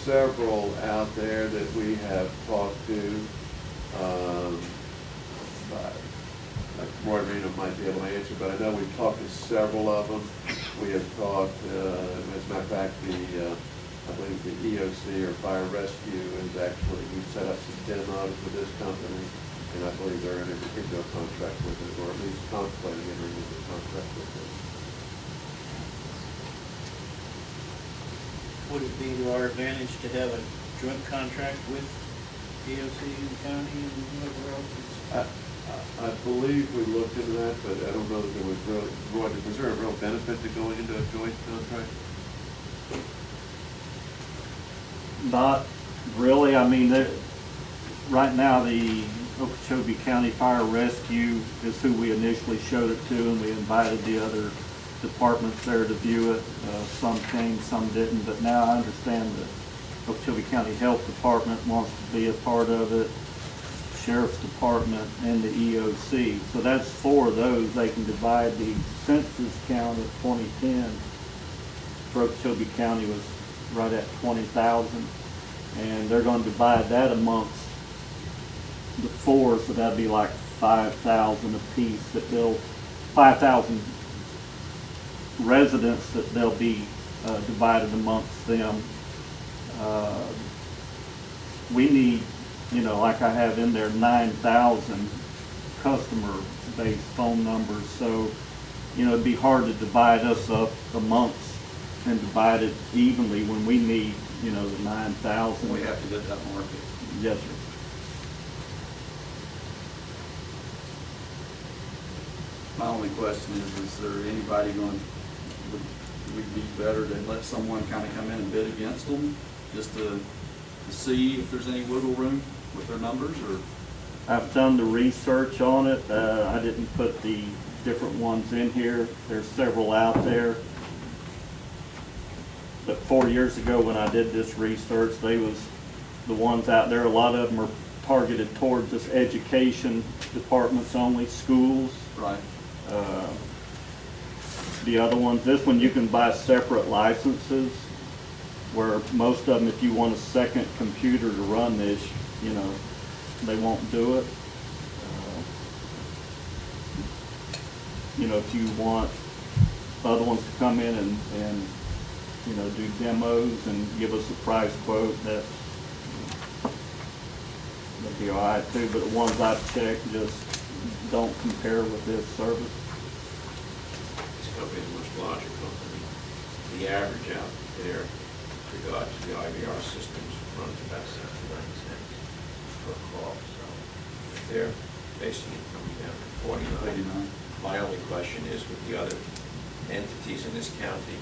several out there that we have talked to. Moreno might be able to answer, but I know we've talked to several of them. We have talked, as a matter of fact, I believe the EOC or Fire Rescue is actually, we set up some demos with this company, and I believe they're entering into a contract with it, or at least contemplating entering into a contract with it. Would it be to our advantage to have a joint contract with EOC and the county and whoever else is? I believe we looked into that, but I don't know that there was really, Roy, was there a real benefit to going into a joint contract? Not really. I mean, right now the Okeechobee County Fire Rescue is who we initially showed it to, and we invited the other departments there to view it. Some came, some didn't, but now I understand the Okeechobee County Health Department wants to be a part of it, Sheriff's Department, and the EOC. So that's 4 of those. They can divide the census count of 2010 for Okeechobee County was right at 20,000, and they're going to divide that amongst the 4, so that'd be like 5,000 apiece. That they'll 5,000 residents that they'll be divided amongst them. We need, you know, like I have in there, 9,000 customer-based phone numbers. So, you know, it'd be hard to divide us up amongst and divide it evenly when we need, you know, the 9,000. We have to get that market. Yes, sir. My only question is there anybody going, would we be better to let someone kind of come in and bid against them just to see if there's any wiggle room with their numbers? Or I've done the research on it. I didn't put the different ones in here. There's several out there. But 4 years ago when I did this research, they was the ones out there. A lot of them are targeted towards just education departments only, schools. right. The other ones, this one you can buy separate licenses, where most of them, if you want a second computer to run this, you know, they won't do it. You know, if you want other ones to come in and you know, do demos and give us a price quote, that'd be all right too. But the ones I've checked just don't compare with this service. This company is a much larger company. The average out there, with regard to the IVR systems, runs about 69 cents per call. So if they're basically coming down to 49. My only question is, with the other entities in this county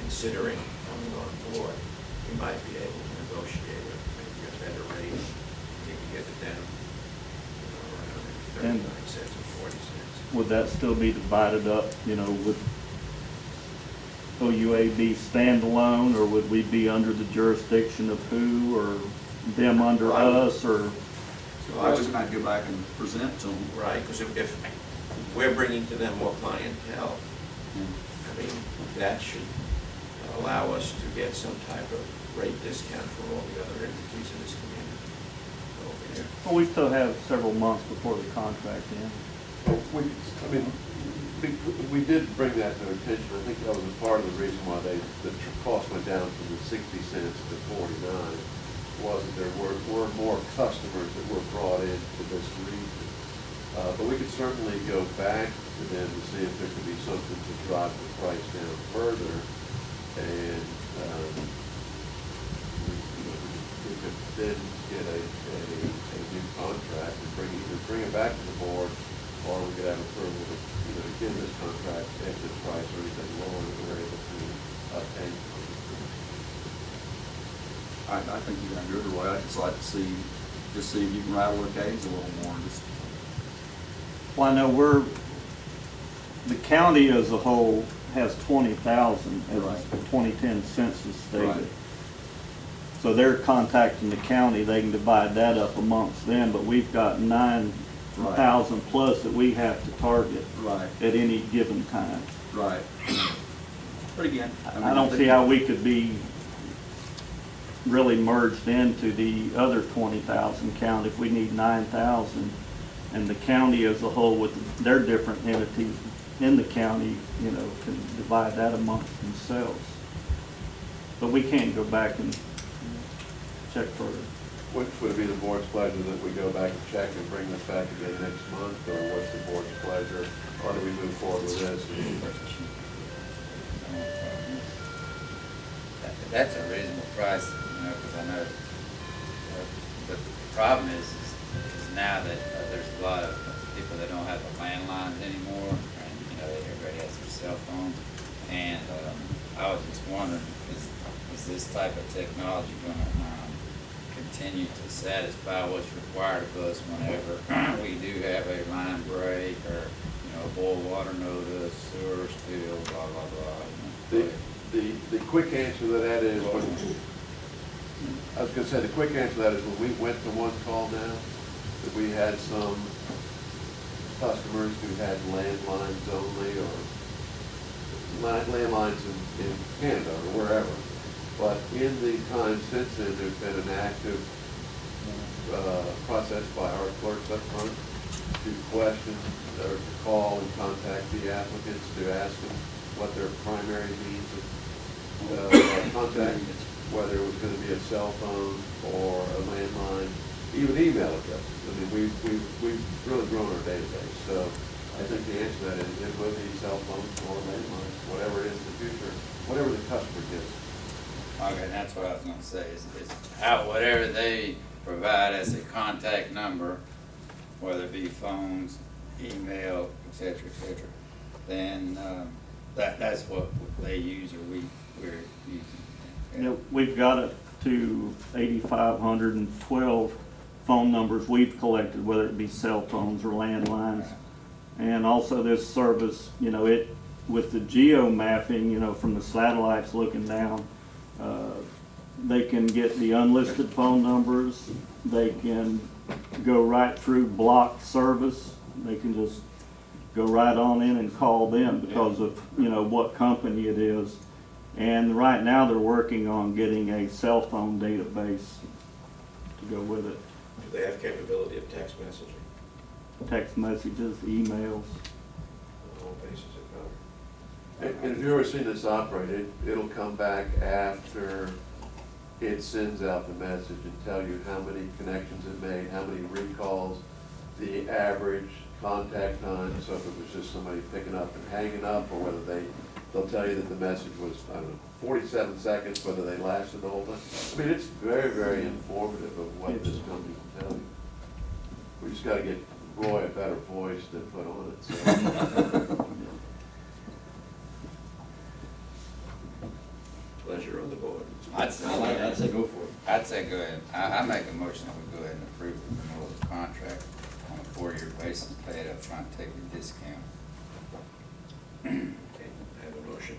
considering coming on board, we might be able to negotiate maybe a better rate. You can get it down, you know, around 39 cents or 40 cents. Would that still be divided up, you know, would OUA be standalone, or would we be under the jurisdiction of who, or them under us, or? So I was going to go back and present to them. Right, because if we're bringing to them more clientele, I mean, that should allow us to get some type of rate discount for all the other entities in this community over here. Well, we still have several months before the contract ends. I mean, we did bring that to attention. I think that was a part of the reason why the cost went down from the 60 cents to 49, was that there were more customers that were brought into this region. But we could certainly go back to them to see if there could be something to drive the price down further. And we could then get a new contract and either bring it back to the board, or we could have approval to, you know, give this contract at this price or anything lower that we're able to obtain. I think you're going to do it the way. I'd just like to see if you can rattle the cage a little more. Well, I know the county as a whole has 20,000 as Right. the 2010 census stated. Right. So they're contacting the county, they can divide that up amongst them, but we've got 9,000 plus that we have to target Right. at any given time. Right. But again, I don't see how we could be really merged into the other 20,000 count if we need 9,000. And the county as a whole with their different entities in the county, you know, can divide that amongst themselves. But we can't go back and check further. Which would it be the board's pleasure that we go back and check and bring this back again next month, or what's the board's pleasure? Or do we move forward with this? That's a reasonable price, you know, because I know the problem is now that there's a lot of people that don't have the landlines anymore, and you know everybody has their cell phone. And I was just wondering, is this type of technology going to continue to satisfy what's required of us whenever we do have a line break or boil water notice, sewer spill, blah blah blah. The quick answer to that is when, I was going to say, the quick answer to that is when we went to one call now, that we had some customers who had landlines only, or landlines in Canada or wherever. But in the time since then, there's been an active process by our clerks up front to question or to call and contact the applicants to ask them what their primary means of contact, whether it was going to be a cell phone or a landline, even email addresses. I mean, we've really grown our database. So I think the answer to that is it will be cell phones or landlines, whatever it is in the future, whatever the customer gives. Okay, that's what I was going to say. Is how whatever they provide as a contact number, whether it be phones, email, etc., then that's what they use or we're using. You know, we've got it to 8,512 phone numbers we've collected, whether it be cell phones or landlines. And also this service, you know, it with the geo mapping, you know, from the satellites looking down, they can get the unlisted phone numbers. They can go right through blocked service. They can just go right on in and call them because of, you know, what company it is. And right now they're working on getting a cell phone database to go with it. Do they have capability of text messaging? Text messages, emails. All bases are covered. And if you've ever seen this operate, it'll come back after it sends out the message and tell you how many connections it made, how many recalls, the average contact time. So if it was just somebody picking up and hanging up, or whether they'll tell you that the message was, I don't know, 47 seconds, whether they lasted the whole time. I mean, it's very, very informative of what this company can tell you. We just got to get Roy a better voice to put on it. So. Pleasure on the board. I'd say go for it. I'd say go ahead. I make a motion that we go ahead and approve the renewal of the contract on a 4-year basis, pay it up front, take the discount. Okay, I have a motion.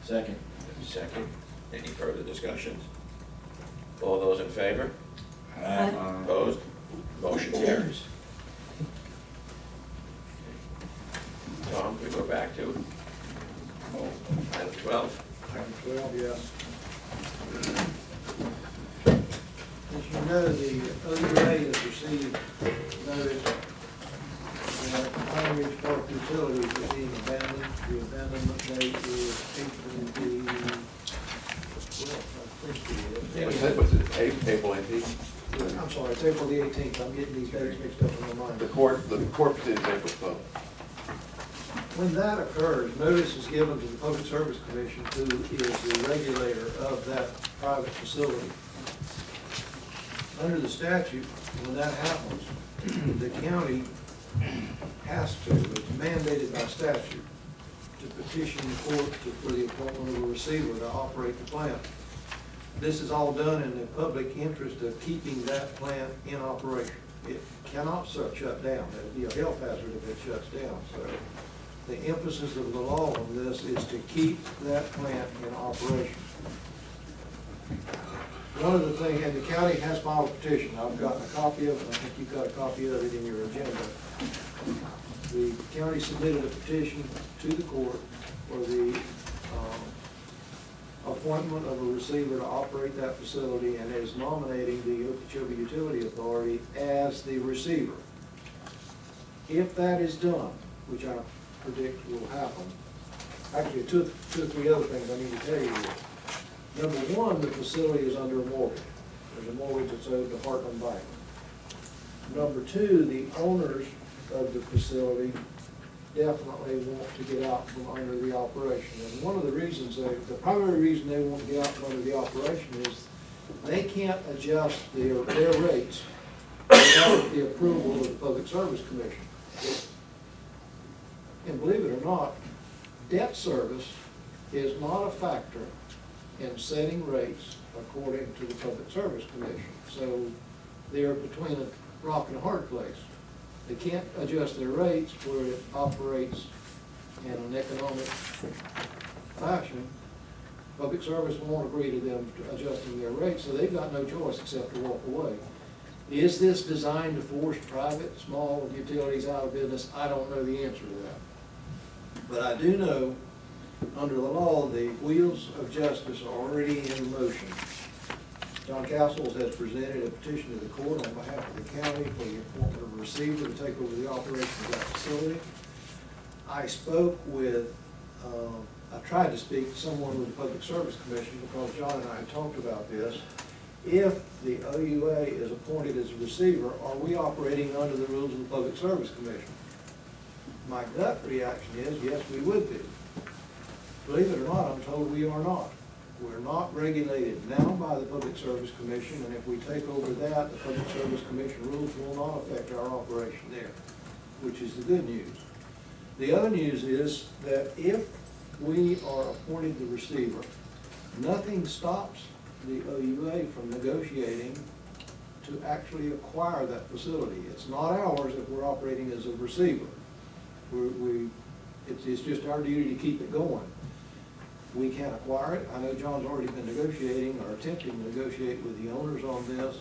Second. Second. Any further discussions? All those in favor? Aye. Opposed? Motion carries. Tom, we go back to item 12. Item 12, yes. As you know, the OUA has received notice that Pine Ridge Park Utilities is being abandoned. The abandonment date is April the, well, I think it is. Was it April 18th? I'm sorry, it's April the 18th. I'm getting these dates mixed up in my mind. The court proceedings April 12th. When that occurs, notice is given to the Public Service Commission, who is the regulator of that private facility. Under the statute, when that happens, the county has to, it's mandated by statute, to petition the court for the appointment of a receiver to operate the plant. This is all done in the public interest of keeping that plant in operation. It cannot shut down. It would be a health hazard if it shuts down. So the emphasis of the law on this is to keep that plant in operation. One of the things, and the county has filed a petition. I've gotten a copy of it, and I think you've got a copy of it in your agenda. The county submitted a petition to the court for the appointment of a receiver to operate that facility and is nominating the Okeechobee Utility Authority as the receiver. If that is done, which I predict will happen, actually two or three other things I need to tell you here. Number one, the facility is under a mortgage. There's a mortgage that's owed to Heartland Bank. Number two, the owners of the facility definitely want to get out from under the operation. And one of the reasons, the primary reason they want to get out from under the operation is they can't adjust their rates without the approval of the Public Service Commission. And believe it or not, debt service is not a factor in setting rates according to the Public Service Commission. So they're between a rock and a hard place. They can't adjust their rates where it operates in an economic fashion. Public service won't agree to them adjusting their rates, so they've got no choice except to walk away. Is this designed to force private, small utilities out of business? I don't know the answer to that. But I do know, under the law, the wheels of justice are already in motion. John Castles has presented a petition to the court on behalf of the county for the appointment of a receiver to take over the operation of that facility. I spoke with, I tried to speak to someone with the Public Service Commission because John and I had talked about this. If the OUA is appointed as a receiver, are we operating under the rules of the Public Service Commission? My gut reaction is, yes, we would be. Believe it or not, I'm told we are not. We're not regulated now by the Public Service Commission, and if we take over that, the Public Service Commission rules will not affect our operation there, which is the good news. The other news is that if we are appointed the receiver, nothing stops the OUA from negotiating to actually acquire that facility. It's not ours if we're operating as a receiver. It's just our duty to keep it going. We can't acquire it. I know John's already been negotiating or attempting to negotiate with the owners on this.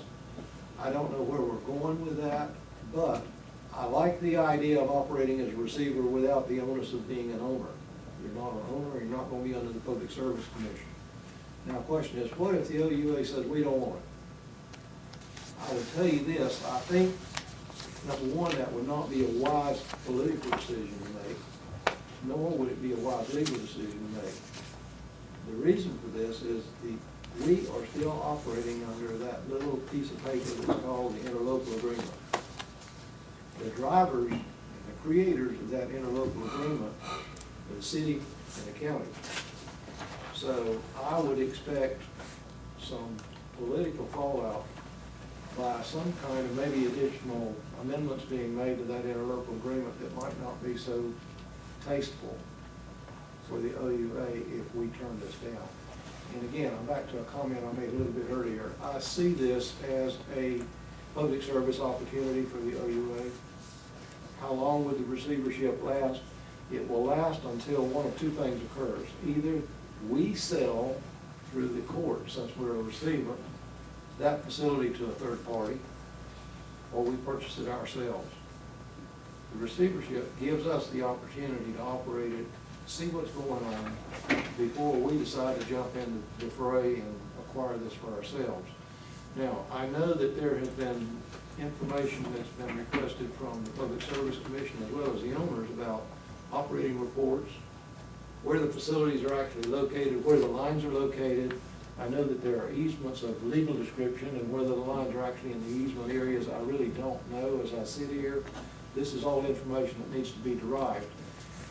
I don't know where we're going with that, but I like the idea of operating as a receiver without the onus of being an owner. You're not an owner, you're not going to be under the Public Service Commission. Now, the question is, what if the OUA says we don't want it? I would tell you this, I think, number one, that would not be a wise political decision to make, nor would it be a wise legal decision to make. The reason for this is we are still operating under that little piece of paper that's called the interlocal agreement. The drivers and the creators of that interlocal agreement are the city and the county. So I would expect some political fallout by some kind of maybe additional amendments being made to that interlocal agreement that might not be so tasteful for the OUA if we turn this down. And again, I'm back to a comment I made a little bit earlier. I see this as a public service opportunity for the OUA. How long would the receivership last? It will last until one of two things occurs. Either we sell through the court, since we're a receiver, that facility to a third party, or we purchase it ourselves. The receivership gives us the opportunity to operate it, see what's going on before we decide to jump in the fray and acquire this for ourselves. Now, I know that there has been information that's been requested from the Public Service Commission as well as the owners about operating reports, where the facilities are actually located, where the lines are located. I know that there are easements of legal description, and whether the lines are actually in the easement areas, I really don't know as I sit here. This is all information that needs to be derived.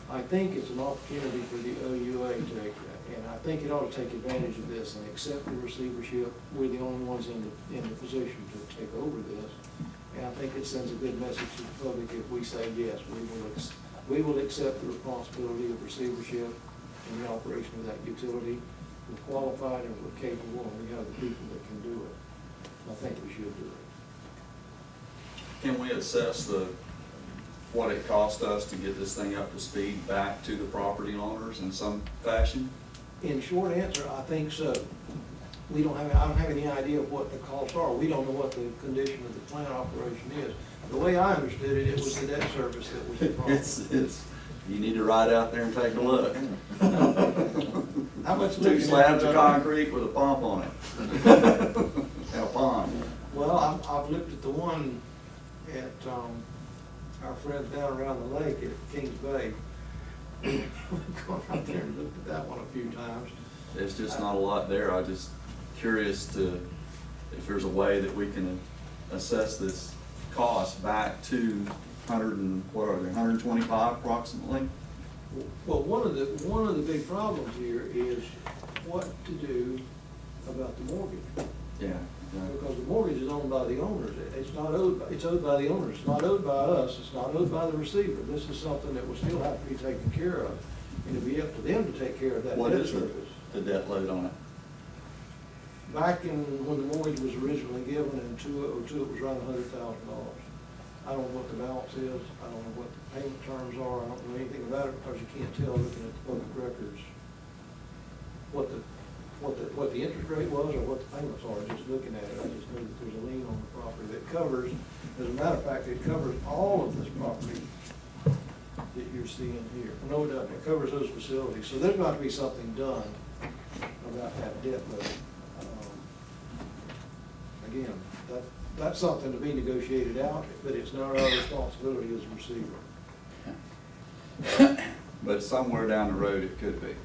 I think it's an opportunity for the OUA to, and I think it ought to take advantage of this and accept the receivership. We're the only ones in the position to take over this. And I think it sends a good message to the public if we say, yes, we will accept the responsibility of receivership in the operation of that utility. We're qualified and we're capable, and we have the people that can do it. I think we should do it. Can we assess what it cost us to get this thing up to speed back to the property owners in some fashion? In short answer, I think so. I don't have any idea of what the costs are. We don't know what the condition of the plant operation is. The way I understood it, it was the debt service that was the problem. You need to ride out there and take a look. How much Two looking slabs at of that? concrete with a pump on it. And a pond. Well, I've looked at the one at, our friends down around the lake at Kings Bay. We've gone out there and looked at that one a few times. There's just not a lot there. I'm just curious if there's a way that we can assess this cost back to 125 approximately? Well, one of the big problems here is what to do about the mortgage. Yeah. Because the mortgage is owned by the owners. It's not owed, it's owed by the owners. It's not owed by us. It's not owed by the receiver. This is something that will still have to be taken care of. And it'll be up to them to take care of that What debt is service. the debt load on it? Back when the mortgage was originally given in 2002, it was around $100,000. I don't know what the balance is. I don't know what the payment terms are. I don't know anything about it because you can't tell looking at the public records what the interest rate was or what the payments are, just looking at it. I just know that there's a lien on the property that covers, as a matter of fact, it covers all of this property that you're seeing here. No, it doesn't. It covers those facilities. So there's got to be something done about that debt load. Again, that's something to be negotiated out, but it's not our responsibility as a receiver. But somewhere down the road, it could be.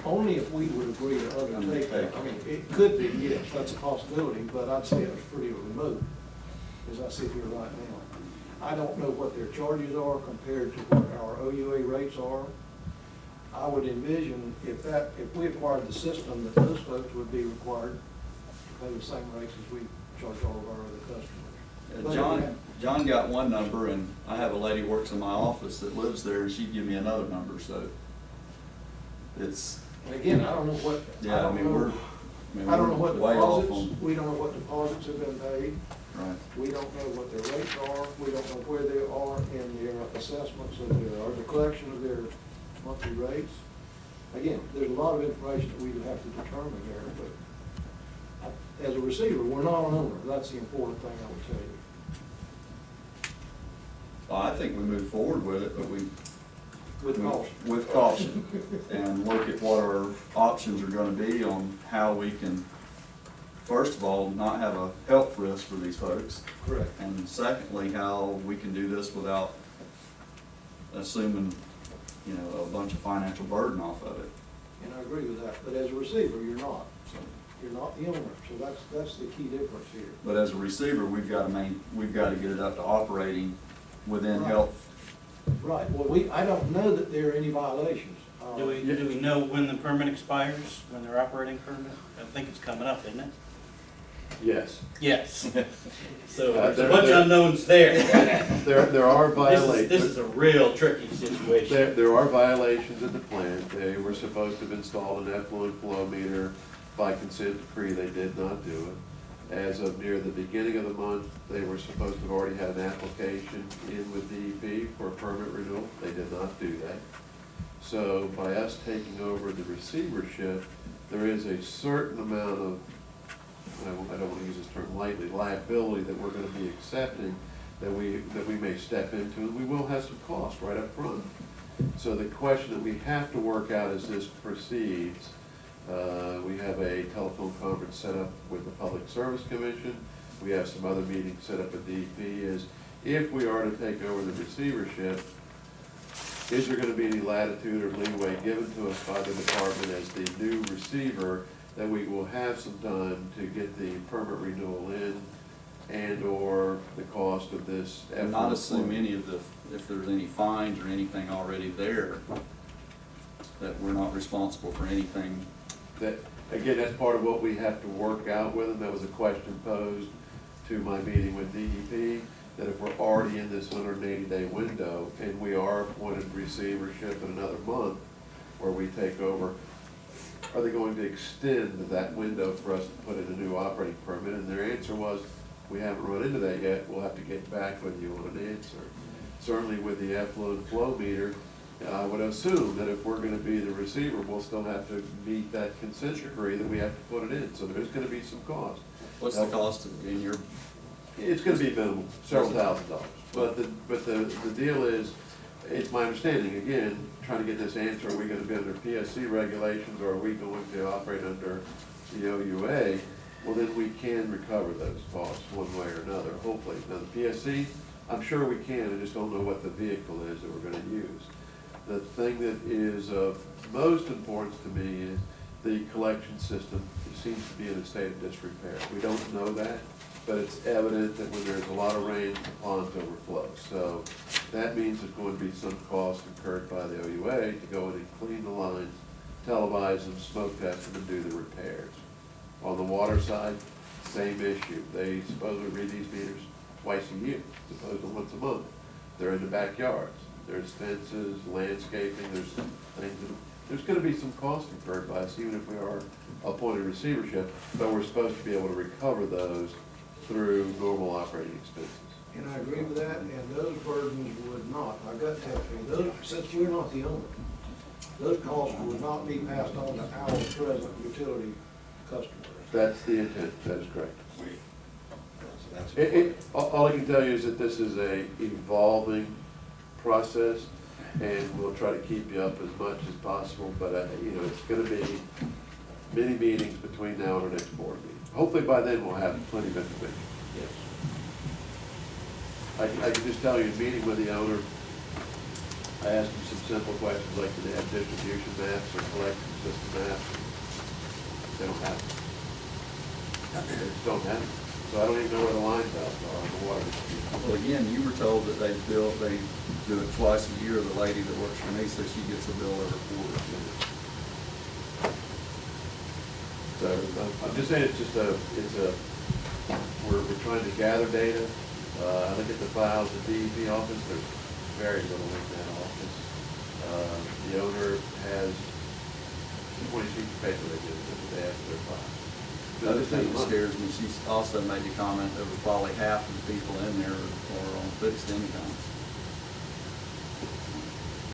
Only if we would agree to undertake that. I mean, it could be, yes, that's a possibility, but I'd say it's pretty remote as I sit here right now. I don't know what their charges are compared to what our OUA rates are. I would envision if we acquired the system, that those folks would be required to pay the same rates as we charge all of our other customers. John got one number, and I have a lady who works in my office that lives there, and she'd give me another number, so it's. And again, I don't know what, Yeah, I mean, we're way off on. we don't know what deposits have been paid. Right. We don't know what their rates are, we don't know where they are in their assessments of their, or the collection of their monthly rates. Again, there's a lot of information that we would have to determine there, but as a receiver, we're not an owner, that's the important thing I would tell you. Well, I think we move forward with it, but With caution. with caution, and look at what our options are gonna be on how we can, first of all, not have a health risk for these folks. Correct. And secondly, how we can do this without assuming, a bunch of financial burden off of it. And I agree with that, but as a receiver, you're not. So, You're not the owner, so that's the key difference here. but as a receiver, we've got to get it up to operating within Right. health. Right, well, I don't know that there are any violations. Do we know when the permit expires, when their operating permit? I think it's coming up, isn't it? Yes. Yes. So Uh, there's a there- bunch of there- unknowns there. There are violations. This is a real tricky situation. There are violations in the plant. They were supposed to have installed an effluent flow meter by consent decree. They did not do it. As of near the beginning of the month, they were supposed to have already had an application in with DEP for a permit renewal. They did not do that. So by us taking over the receivership, there is a certain amount of, I don't want to use this term lightly, liability that we're going to be accepting that we may step into, and we will have some costs right up front. So the question that we have to work out as this proceeds, we have a telephone conference set up with the Public Service Commission. We have some other meetings set up with DEP, is if we are to take over the receivership, is there going to be any latitude or leeway given to us by the department as the new receiver that we will have some time to get the permit renewal in and/or the cost of this? And not assume if there's any fines or anything already there, that we're not responsible for anything. That, again, that's part of what we have to work out with them. That was a question posed to my meeting with DEP, that if we're already in this 180-day window and we are appointed receivership in another month where we take over, are they going to extend that window for us to put in a new operating permit? And their answer was, we haven't run into that yet. We'll have to get back with you on an answer. Certainly with the effluent flow meter, I would assume that if we're going to be the receiver, we'll still have to meet that consent decree that we have to put it in. So there's going to be some cost. What's the cost in your? It's going to be minimal, several $1,000s. But the deal is, it's my understanding, again, trying to get this answer, are we gonna be under PSC regulations, or are we going to operate under the OUA? Well, then we can recover those costs one way or another, hopefully. Now, the PSC, I'm sure we can, I just don't know what the vehicle is that we're gonna use. The thing that is of most importance to me is the collection system seems to be in a state of disrepair. We don't know that, but it's evident that when there's a lot of rain, the ponds overflow. So that means there's going to be some cost incurred by the OUA to go in and clean the lines, televise them, smoke test them, and do the repairs. On the water side, same issue. They supposedly read these meters twice a year, supposed to once a month. They're in the backyards. There's fences, landscaping, there's things that, there's gonna be some cost incurred by us, even if we are appointed receivership, but we're supposed to be able to recover those through normal operating expenses. And I agree with that, and those burdens would not, my gut tells me, those, since we're not the owner, those costs would not be passed on to our present utility customers. That's the intent, that is correct. So that's. All I can tell you is that this is a evolving process, and we'll try to keep you up as much as possible, but, you know, it's gonna be many meetings between now and our next board meeting. Hopefully by then we'll have plenty of information. Yes. I can just tell you, in meeting with the owner, I asked him some simple questions, like, do they have distribution maps or collection system maps? They don't have them. They just don't have them. So I don't even know where the line belts are on the water distribution. Well, again, you were told that they do it twice a year. The lady that works for me says she gets a bill every quarter. So I'm just saying, we're trying to gather data. I look at the files at the DEP office, there's very little in that office. The owner has 20 sheets of paper they they have for their files. The other thing that scares me, she also made the comment that probably half of the people in there are on fixed income.